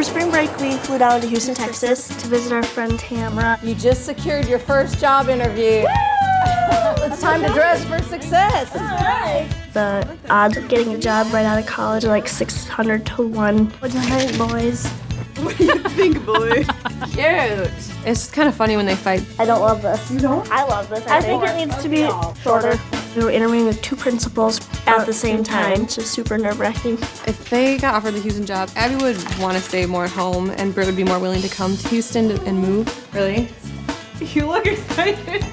spring break, we flew down to Houston, Texas to visit our friend Tamara. You just secured your first job interview. It's time to dress for success. All right. The odds of getting a job right out of college are like 600 to 1. What do you think, boys? What do you think, boy? Cute. It's just kind of funny when they fight. I don't love this. You don't? I love this. I think it needs to be shorter. We were interviewing with 2 principals at the same time. It's just super nerve-wracking. If they got offered the Houston job, Abby would want to stay more at home, and Britt would be more willing to come to Houston and move. Really? You look excited.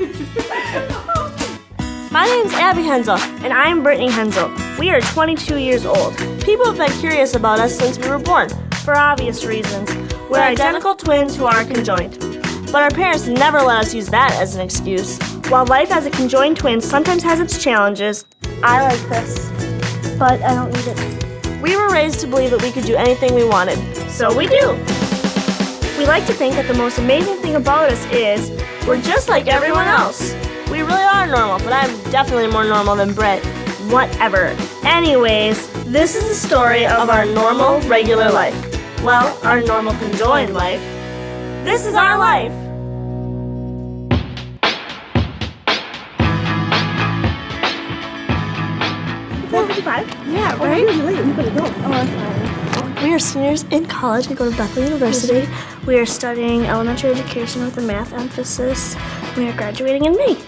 My name's Abby Hensel, and I'm Brittany Hensel. We are 22 years old. People have been curious about us since we were born, for obvious reasons. We're identical twins who are conjoined. But our parents never let us use that as an excuse. While life as a conjoined twin sometimes has its challenges, I like this, but I don't need it. We were raised to believe that we could do anything we wanted, so we do. We like to think that the most amazing thing about us is we're just like everyone else. We really are normal, but I'm definitely more normal than Britt. Whatever. Anyways, this is the story of our normal, regular life. Well, our normal conjoined life. This is our life. Yeah, right? You better go. Oh, I'm fine. We are seniors in college. We go to Bethel University. We are studying elementary education with a math emphasis. We are graduating in May.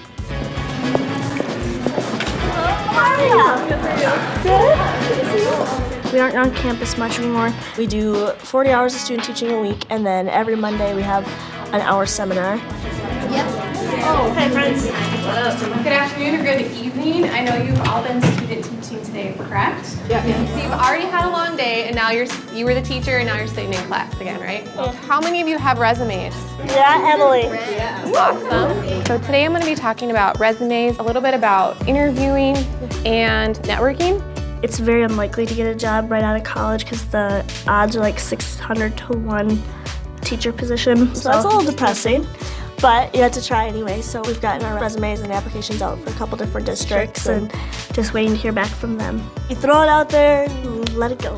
We aren't on campus much anymore. We do 40 hours of student teaching a week, and then every Monday we have an hour seminar. Oh, hey friends. Good afternoon or good evening. I know you've all been student teaching today, correct? Yeah. So you've already had a long day, and now you were the teacher, and now you're sitting in class again, right? Yeah. How many of you have resumes? Yeah, Emily. Awesome. So today I'm going to be talking about resumes, a little bit about interviewing and networking. It's very unlikely to get a job right out of college because the odds are like 600 to 1 teacher position. So that's a little depressing, but you have to try anyway. So we've gotten our resumes and applications out for a couple different districts and just waiting to hear back from them. You throw it out there and let it go.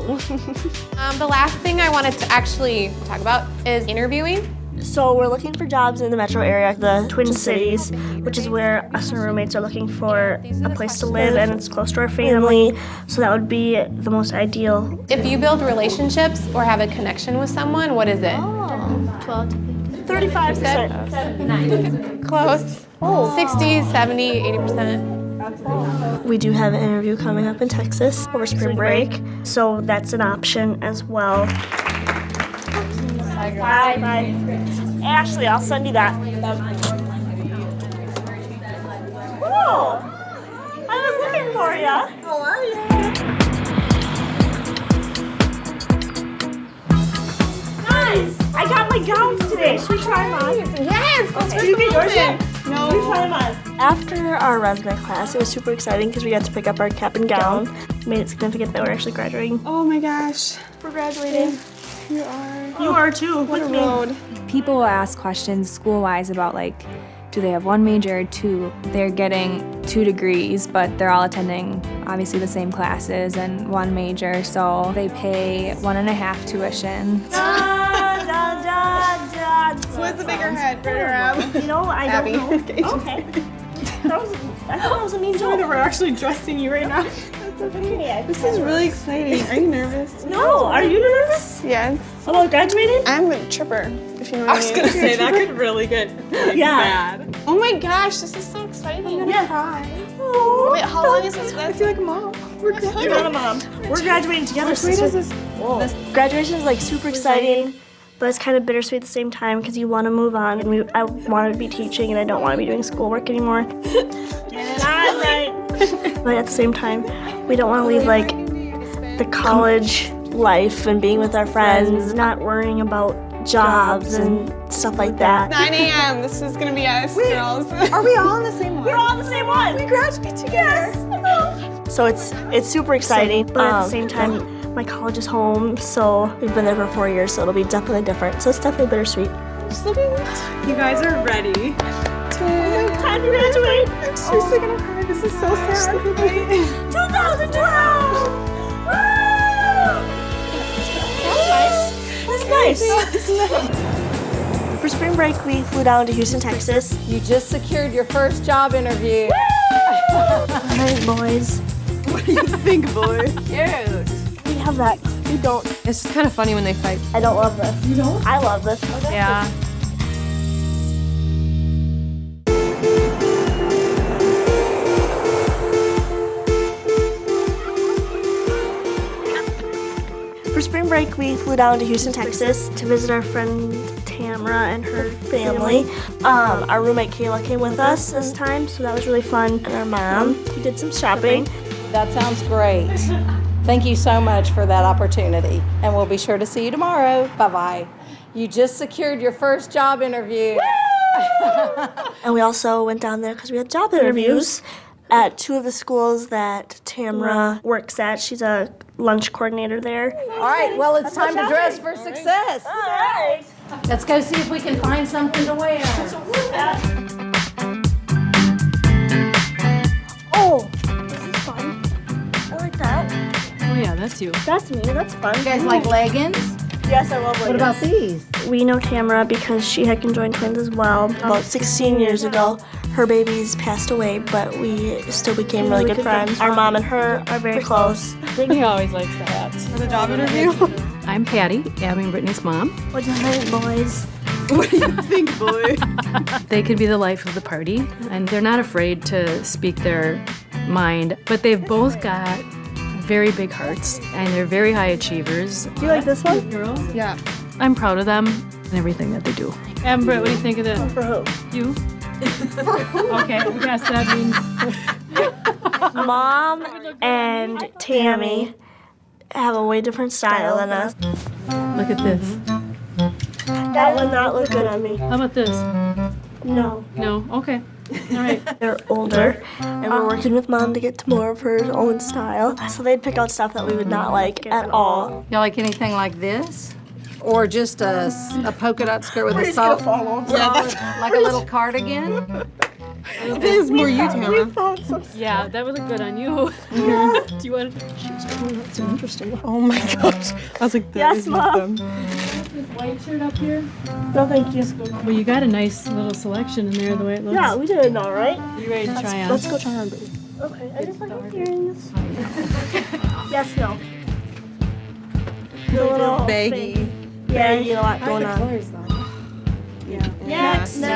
The last thing I wanted to actually talk about is interviewing. So we're looking for jobs in the metro area, the Twin Cities, which is where us and our roommates are looking for a place to live, and it's close to our family, so that would be the most ideal. If you build relationships or have a connection with someone, what is it? 12 to 35%. Close. 60, 70, 80%. We do have an interview coming up in Texas over spring break, so that's an option as well. Bye. Ashley, I'll send you that. Oh, I was looking for you. How are you? Guys, I got my gowns today. Should we try them on? Yes. Okay. Did you get yours yet? No. We try them on. After our resume class, it was super exciting because we got to pick up our cap and gown. Made it significant that we're actually graduating. Oh my gosh. We're graduating. You are. You are too. What a road. People will ask questions school-wise about like, do they have one major or 2? They're getting 2 degrees, but they're all attending obviously the same classes and 1 major, so they pay 1.5 tuition. So what's the bigger head, Britt or Ab? You know, I Abby. don't know. Okay. I thought that was a mean joke. We're actually dressing you right now. This is really exciting. Are you nervous? No, are you nervous? Yes. About graduating? I'm a tripper, if you know what I mean. I was gonna say that could really get bad. Oh my gosh, this is so exciting. I'm gonna cry. Oh, Wait, how long is this? I feel like a mom. We're You're not a mom. We're graduating together, sweet sister. is this? Graduation is like super exciting, but it's kind of bittersweet at the same time because you want to move on, and I wanted to be teaching, and I don't want to be doing schoolwork anymore. Right. But at the same time, we don't want to leave like the college life and being with our friends, not worrying about jobs and stuff like that. 9 a.m. This is gonna be us, girls. Are we all in the same one? We're all in the same one. We graduate together. Yes. So it's super exciting, but at the same time, my college is home, so we've been there for 4 years, so it'll be definitely different. So it's definitely bittersweet. Just look at it. You guys are ready. Time to graduate. I'm seriously gonna cry. This is so sad. 2012! Woo! That's nice. That's nice. nice. For spring break, we flew down to Houston, Texas. You just secured your first job interview. All right, boys. What do you think, boy? Cute. We have that. We don't. It's just kind of funny when they fight. I don't love this. You don't? I love this. Yeah. For spring break, we flew down to Houston, Texas to visit our friend Tamra and her family. Our roommate Kayla came with us this time, so that was really fun. And our mom, who did some shopping. That sounds great. Thank you so much for that opportunity. And we'll be sure to see you tomorrow. Bye-bye. You just secured your first job interview. And we also went down there because we had job interviews at two of the schools that Tamra works at. She's a lunch coordinator there. All right, well, it's time to dress for success. All right. Let's go see if we can find something to wear. Oh, this is fun. I like that. Oh yeah, that's you. That's me. That's fun. You guys like leggings? Yes, I love leggings. What about these? We know Tamra because she had conjoined twins as well. About 16 years ago, her babies passed away, but we still became really good friends. Our mom and her are very close. Brittany always likes the hats. For the job interview? I'm Patty, Abby and Brittany's mom. What's your name, boys? What do you think, boy? They can be the life of the party, and they're not afraid to speak their mind, but they've both got very big hearts, and they're very high achievers. Do you like this one? Yeah. I'm proud of them and everything that they do. Britt, what do you think of this? For who? You? Okay, I guess that means Mom and Tammy have a way different style than us. Look at this. That would not look good on me. How about this? No. No? Okay. All right. They're older, and we're working with Mom to get to more of her own style. So they'd pick out stuff that we would not like at all. Y'all like anything like this? Or just a polka dot skirt with a soft, like a little cardigan? It is more you, Tamra. Yeah, that would look good on you. Do you want to? That's interesting. Oh my gosh. I was like, that Yes, is not Mom. them. This white shirt up here? No, thank you. Well, you got a nice little selection in there, the way it looks. Yeah, we did it all right. You ready to try on? Let's go try on, baby. Okay, I just like my earrings. Yes, no. The little Baggy. thing. Yeah, you get a lot going on. Yeah. Yes, no.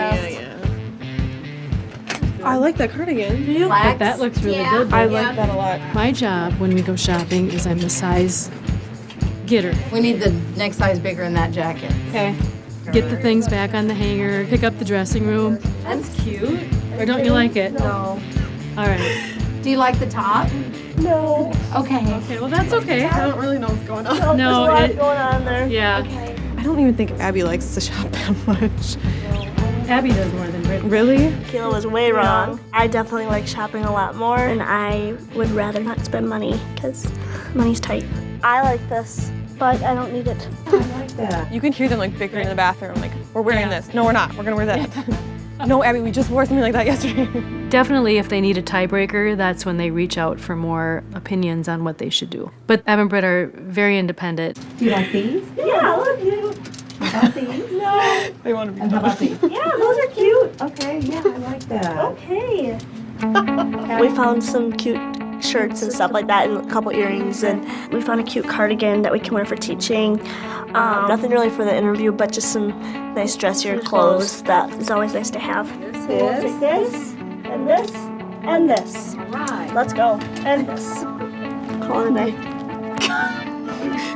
I like that cardigan. Do you? But that looks really good. I like that a lot. My job when we go shopping is I'm the size getter. We need the next size bigger in that jacket. Okay. Get the things back on the hanger, pick up the dressing room. That's cute. Or don't you like it? No. All right. Do you like the top? No. Okay. Okay, well that's okay. I don't really know what's going on. There's a No, lot going on there. Yeah. I don't even think Abby likes to shop that much. Abby does more than Brittany. Really? Kayla was way wrong. I definitely like shopping a lot more, and I would rather not spend money because money's tight. I like this, but I don't need it. You can hear them like bickering in the bathroom, like, we're wearing this. No, we're not. We're gonna wear that. No, Abby, we just wore something like that yesterday. Definitely if they need a tiebreaker, that's when they reach out for more opinions on what they should do. But Ab and Britt are very independent. Do you like these? Yeah, look, you. How about these? No. They want to be And how about these? Yeah, those are cute. Okay, yeah, I like that. Okay. We found some cute shirts and stuff like that and a couple earrings, and we found a cute cardigan that we can wear for teaching. Nothing really for the interview, but just some nice dressier clothes that is always nice to have. So we'll take this, and this, and this. Right. Let's go. And this. Call it a day.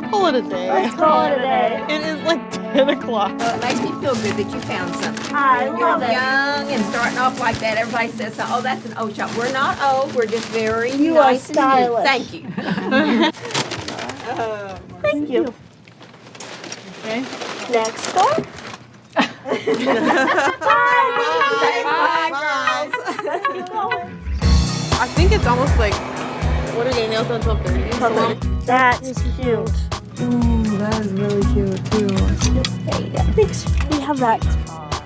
Call it a day. Let's call it a day. It is like 10 o'clock. It makes me feel good that you found something. I You're love it. young and starting off like that. Everybody says, oh, that's an old shop. We're not old. We're just very You are nice and neat. stylish. Thank you. Thank you. Okay. Next store. I think it's almost like, what are getting nails done 12:30? That is cute. Ooh, that is really cute too. Thanks. We have that.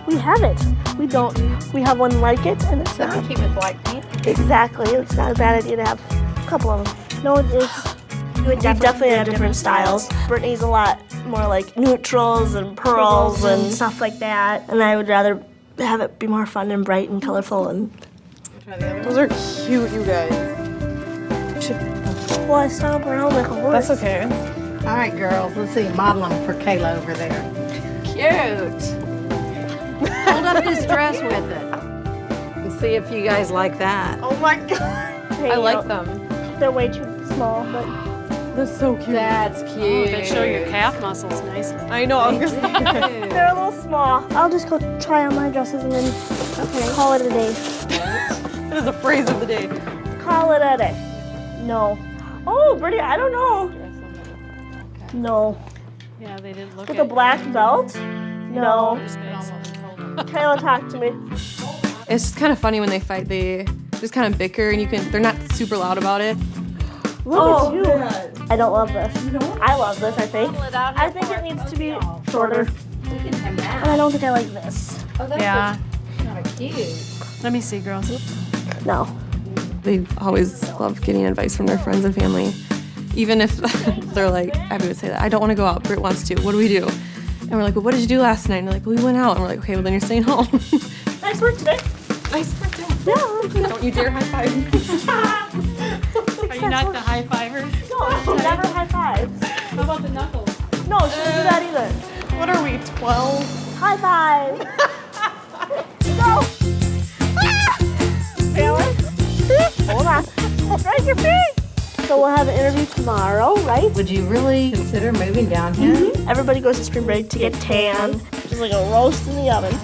We have it. We don't. We have one like it, and it's not. Keep it like me. Exactly. It's not a bad idea to have a couple of them. No, it is. We definitely have different styles. Brittany's a lot more like neutrals and pearls and stuff like that. And I would rather have it be more fun and bright and colorful. And Those are cute, you guys. well, I stomp around like a horse. That's okay. All right, girls, let's see. Model them for Kayla over there. Cute. Hold up this dress with it. And see if you guys like that. Oh my god. I like them. They're way too small, but That's so cute. That's cute. They show your calf muscles nicely. I know, I was gonna say. they're a little small. I'll just go try on my dresses and then call it a day. That is a phrase of the day. Call it a day. No. Oh, Brittany, I don't know. No. Yeah, they didn't look With at a black belt? No. Kayla, talk to me. It's just kind of funny when they fight. They just kind of bicker, and they're not super loud about it. Look at you. I don't love this. I love this, I think. I think it needs to be shorter. And I don't think I like this. Yeah. Kind of cute. Let me see, girls. No. They always love getting advice from their friends and family. Even if they're like, Abby would say that, I don't want to go out, Britt wants to, what do we do? And we're like, well, what did you do last night? And they're like, well, we went out. And we're like, okay, well, then you're staying home. Nice work today. Nice work, Yeah. Don't you dare high five. Are you not the high fiver? No, she never high fives. How about the knuckles? No, she doesn't do that either. What are we, 12? High five. Go. Balance. Hold on. Raise your feet. So we'll have an interview tomorrow, right? Would you really consider moving down here? Everybody goes to spring break to get tan. Just like a roast in the oven.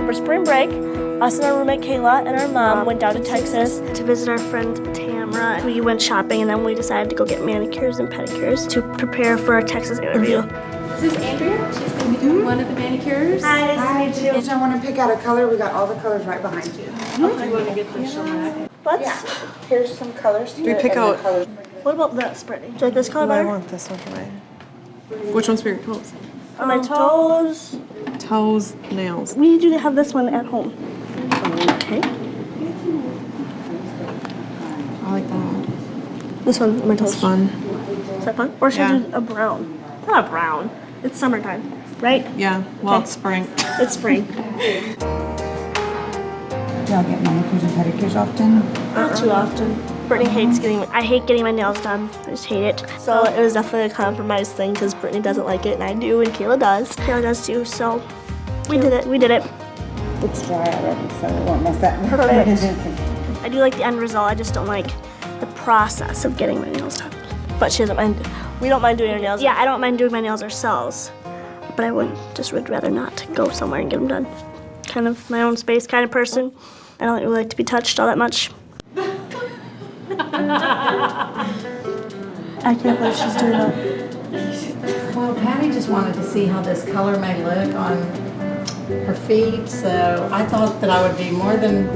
For spring break, us and our roommate Kayla and our mom went down to Texas to visit our friend Tamara. We went shopping and then we decided to go get manicures and pedicures to prepare for our Texas interview. This is Andrea. She's going to be doing one of the manicures. Hi, nice to meet you. If I want to pick out a color, we got all the colors right behind you. Okay. You want to get this one? Here's some colors. Do we pick out? What about this, Brittany? Do you like this color I better? want this one for my. Which one's for your toes? For my toes. Toes, nails. We do have this one at home. Okay. I like that. This one, my toes. That's fun. Is that fun? Or should I do a brown? Not a brown. It's summertime, right? Yeah, well, Okay. it's spring. It's spring. Do y'all get manicures and pedicures often? Not too often. Brittany hates I hate getting my nails done. I just hate it. So it was definitely a compromise thing because Brittany doesn't like it and I do and Kayla does. Kayla does too, so we did it. We did it. It's dry already, so it won't mess that much. Perfect. I do like the end result. I just don't like the process of getting my nails done. But she doesn't mind. We don't mind doing our nails. Yeah, I don't mind doing my nails ourselves. But I would rather not go somewhere and get them done. Kind of my own space kind of person. I don't really like to be touched all that much. I can't believe she's doing that. Well, Patty just wanted to see how this color may look on her feet, so I thought that I would be more than,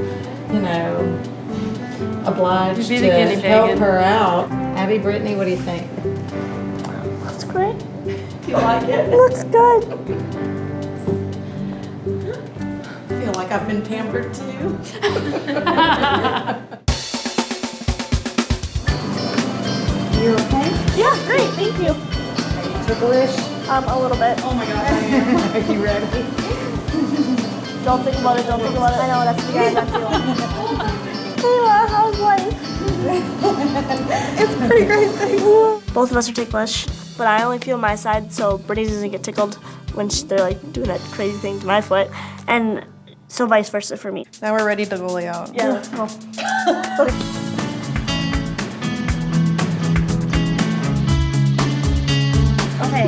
obliged You'd be to the guinea pig. help her out. Abby, Brittany, what do you think? Looks great. You like it? It looks good. I feel like I've been pampered too. You okay? Yeah, great. Thank you. Ticklish? A little bit. Oh my God, I am. Are you ready? Don't think about it. Don't think about it. I know that's the guy I'm feeling. Kayla, how's life? It's pretty great, thanks. Both of us are ticklish, but I only feel my side, so Brittany doesn't get tickled when they're like doing that crazy thing to my foot, and so vice versa for me. Now we're ready to go lay out. Yeah, let's go. Okay.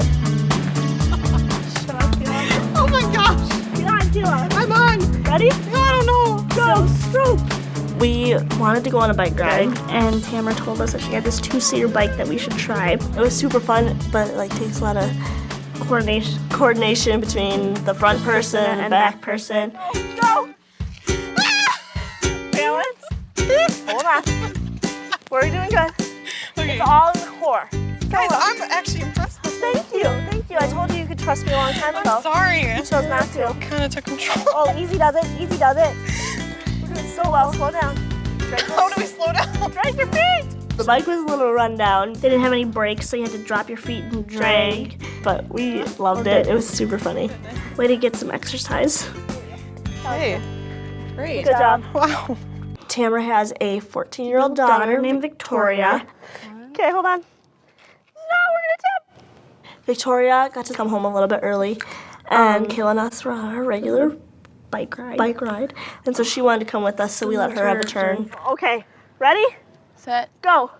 Oh my gosh! Get on, Kayla. I'm on! Ready? No, I don't know. Go, stroke. We wanted to go on a bike ride, and Tamara told us that she had this 2-seater bike that we should try. It was super fun, but it takes a lot of coordination between the front person and the back person. Go! Balance. Hold on. We're doing good. Okay. It's all in the core. Guys, I'm actually impressed. Thank you. Thank you. I told you you could trust me a long time ago. I'm sorry. You chose not to. Kind of took control. Oh, easy does it. Easy does it. We're doing so well. Slow down. How do we slow down? Drag your feet. The bike was a little run down. They didn't have any brakes, so you had to drop your feet and drag. But we loved it. It was super funny. Way to get some exercise. Hey, great. Good job. Wow. Tamara has a 14-year-old daughter named Victoria. Okay, hold on. No, we're gonna tip. Victoria got to come home a little bit early, and Kayla and us were on our regular bike ride. And so she wanted to come with us, so we let her have a turn. Okay, ready? Set. Go.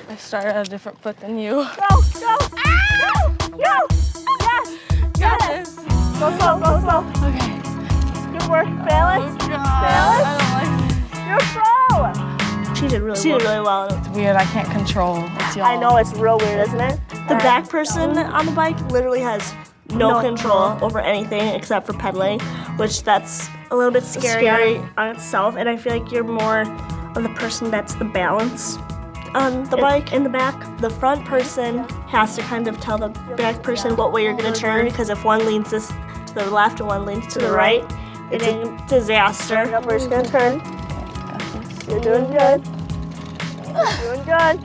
I started at a different foot than you. Go, go. Go, go. Yes. Yes. Go slow, go slow. Okay. Good work. Balance. Oh, God. Balance. I don't like You're pro. She did really well. It's weird. I can't control. It's y'all. I know, it's real weird, isn't it? The back person on the bike literally has no control over anything except for pedaling, which that's a little bit scary on itself. And I feel like you're more of the person that's the balance on the bike in the back. The front person has to kind of tell the back person what way you're going to turn, because if one leans this to the left and one leans to the right, it's a disaster. We're just going to turn. You're doing good. You're doing good.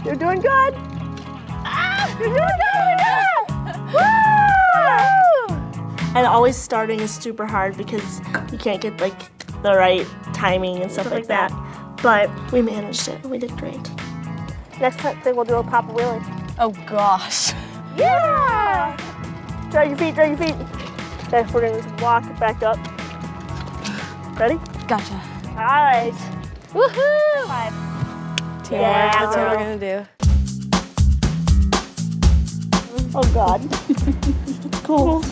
You're doing good. You're doing good. Woo! And always starting is super hard because you can't get like the right timing and stuff like that. But we managed it. We did great. Next time, thing we'll do a pop wheelie. Oh, gosh. Yeah! Drag your feet, drag your feet. Okay, we're gonna just walk back up. Ready? Gotcha. All right. Woohoo! 5. Yeah, that's what we're going to do. Oh God. It's cool.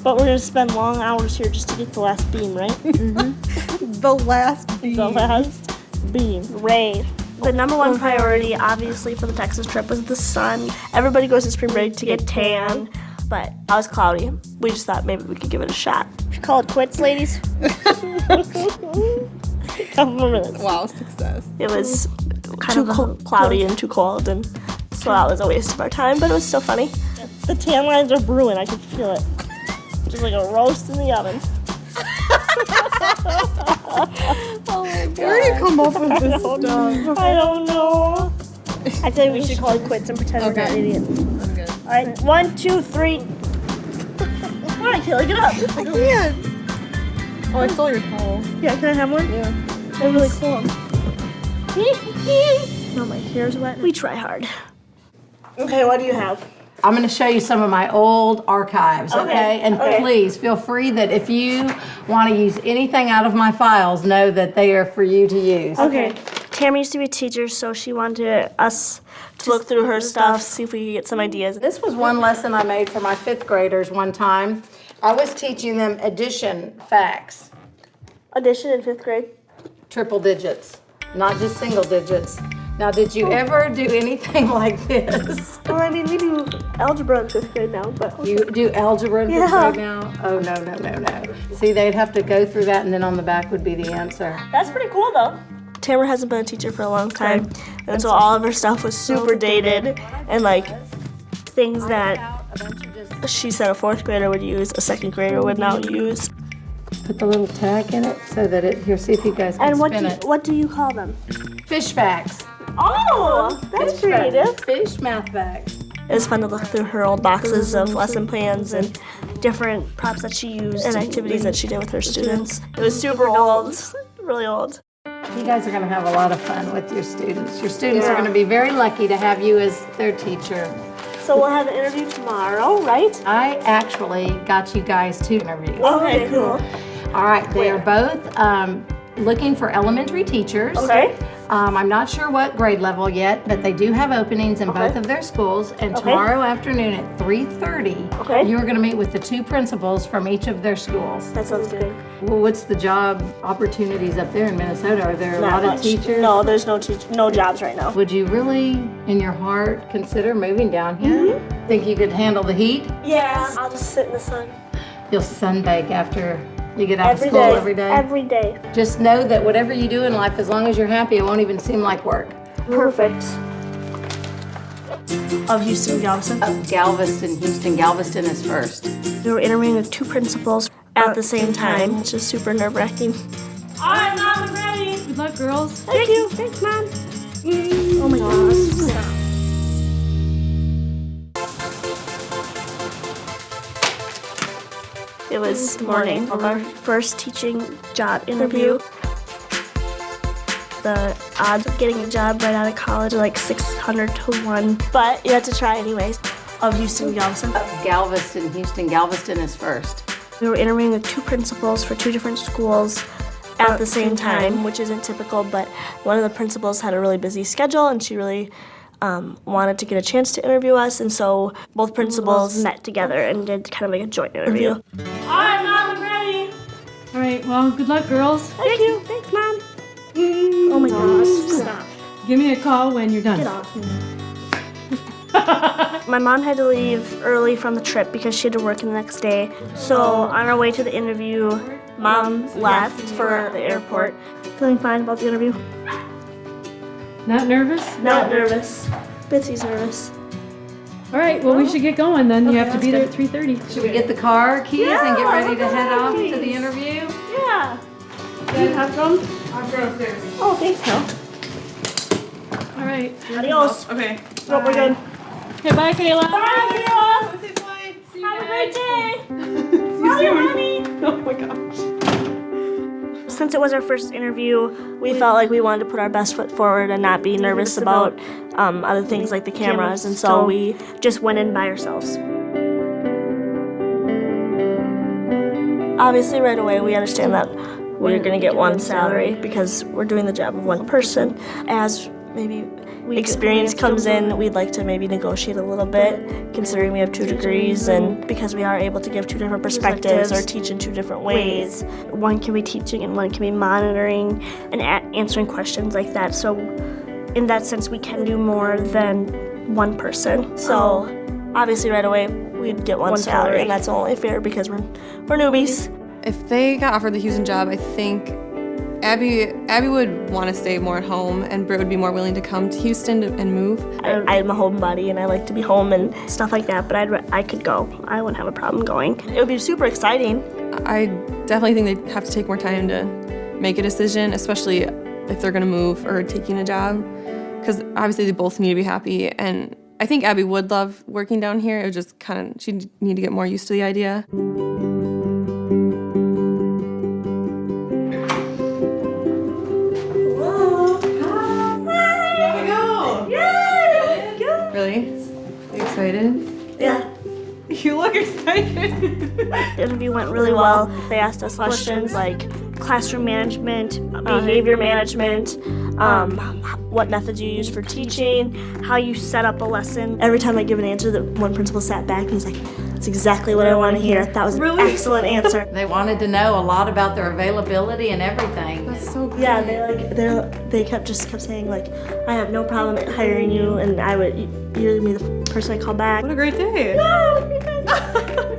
But we're gonna spend long hours here just to get the last beam, right? The last beam. The last beam. Ray. The number one priority, obviously, for the Texas trip was the sun. Everybody goes to spring break to get tan, but I was cloudy. We just thought maybe we could give it a shot. We should call it quits, ladies. Couple more minutes. Wow, success. It was kind of cloudy and too cold, and so that was a waste of our time, but it was still funny. The tan lines are brewing, I can feel it. Just like a roast in the oven. Oh my God. Where do you come up with this stuff? I don't know. I think we should call it quits and pretend we're not idiots. I'm good. All right, 1, 2, 3. Come on, Kayla, get up. I can't. Oh, I stole your towel. Yeah, can I have one? Yeah. They're really cool. Oh, my hair's wet. We try hard. Okay, what do you have? I'm going to show you some of my old archives, okay? And okay. please feel free that if you want to use anything out of my files, know that they are for you to use. Okay. Tamara used to be a teacher, so she wanted us to look through her stuff, see if we could get some ideas. This was one lesson I made for my 5th graders one time. I was teaching them addition facts. Addition in 5th grade? Triple digits, not just single digits. Now, did you ever do anything like this? Well, I mean, we do algebra in 5th grade now, but... You do algebra in 5th grade now? Oh, no, no, no, no. See, they'd have to go through that, and then on the back would be the answer. That's pretty cool, though. Tamara hasn't been a teacher for a long time, and so all of her stuff was super dated, and like things that she said a 4th grader would use, a 2nd grader would now use. Put the little tag in it so that it, here, see if you guys can and spin it. What do you call them? Fish facts. Oh, that's creative. Fish math facts. It was fun to look through her old boxes of lesson plans and different props that she used and activities that she did with her students. It was super old, really old. You guys are going to have a lot of fun with your students. Your students are going to be very lucky to have you as their teacher. So we'll have an interview tomorrow, right? I actually got you guys 2 interviews. Okay, cool. All right, they are both looking for elementary teachers. Okay. I'm not sure what grade level yet, but they do have openings in both of their schools. And tomorrow afternoon at 3:30, you're going to meet with the 2 principals from each of their schools. That sounds good. Well, what's the job opportunities up there in Minnesota? Are there a lot of teachers? No, there's no jobs right now. Would you really, in your heart, consider moving down here? Think you could handle the heat? Yeah, I'll just sit in the sun. You'll sunbake after you get out of school every day? Every day. Just know that whatever you do in life, as long as you're happy, it won't even seem like work. Perfect. of Houston, Galveston. Of Galveston, Houston. Galveston is first. We were interviewing with 2 principals at the same time, which is super nerve-wracking. All right, Mom, I'm ready. Good luck, girls. Thank you. Thanks, Mom. Oh my gosh. Stop. It was the morning of our first teaching job interview. The odds of getting a job right out of college are like 600 to 1, but you have to try anyways. Of Houston, Galveston. Of Galveston, Houston. Galveston is first. We were interviewing with 2 principals for 2 different schools at the same time, which isn't typical, but one of the principals had a really busy schedule and she really wanted to get a chance to interview us, and so both principals met together and did kind of like a joint interview. All right, Mom, I'm ready. All right, well, good luck, girls. Thank you. Thanks, Mom. Oh my gosh, stop. Give me a call when you're done. Get off me. My mom had to leave early from the trip because she had to work the next day. So on our way to the interview, Mom left for the airport. Feeling fine about the interview? Not nervous? Not nervous. Bitsy's nervous. All right, well, we should get going then. You have to be there at 3:30. Should we get the car keys and get ready to head off to the interview? Yeah. Do you have some? I'll go upstairs. Oh, thanks, Mel. All right. Adios. Okay. Nope, we're good. Okay, bye, Kayla. Bye, Kayla. See you Have a guys. great day. See you Love you, soon. Mommy. Oh my gosh. Since it was our first interview, we felt like we wanted to put our best foot forward and not be nervous about other things like the cameras, and so we just went in by ourselves. Obviously, right away, we understand that we're going to get one salary because we're doing the job of one person. As maybe experience comes in, we'd like to maybe negotiate a little bit, considering we have 2 degrees, and because we are able to give 2 different perspectives or teach in 2 different ways. One can be teaching and one can be monitoring and answering questions like that. So in that sense, we can do more than one person. So obviously right away, we'd get one salary, and that's only fair because we're newbies. If they got offered the Houston job, I think Abby would want to stay more at home, and Britt would be more willing to come to Houston and move. I'm a homebody, and I like to be home and stuff like that, but I could go. I wouldn't have a problem going. It would be super exciting. I definitely think they'd have to take more time to make a decision, especially if they're going to move or taking a job, because obviously they both need to be happy, and I think Abby would love working down here. It would just kind of, she'd need to get more used to the idea. Really? Are you excited? Yeah. You look excited. The interview went really well. They asked us questions like classroom management, behavior management, what methods you use for teaching, how you set up a lesson. Every time I give an answer, the one principal sat back and was like, "That's exactly what I want to hear. That was an excellent answer." They wanted to know a lot about their availability and everything. That's so great. Yeah, they kept saying like, "I have no problem hiring you," and you're gonna be the person I call back. What a great day.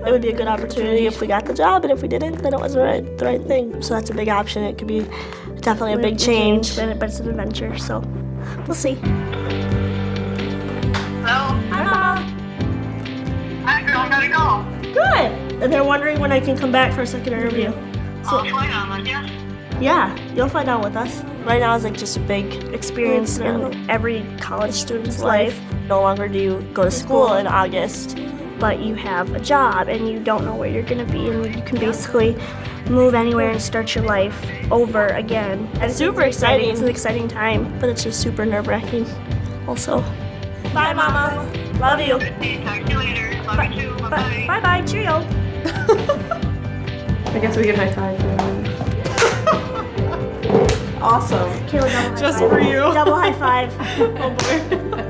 It would be a good opportunity if we got the job, and if we didn't, then it wasn't the right thing. So that's a big option. It could be definitely a big change, but it's an adventure. So we'll see. Hello? Hi, Mama. Hi, girl. How'd it go? Good. And they're wondering when I can come back for a second interview. I'll fly on with you. Yeah, you'll find out with us. Right now is like just a big experience in every college student's life. No longer do you go to school in August, but you have a job and you don't know where you're gonna be, and you can basically move anywhere and start your life over again. It's super exciting. It's an exciting time, but it's just super nerve-wracking also. Bye, Mama. Love you. Talk to you later. Love you too. Bye-bye. Bye-bye. Cheerio. I guess we can high five. Awesome. Kayla, double high Just five. for you. Double high five. Oh boy.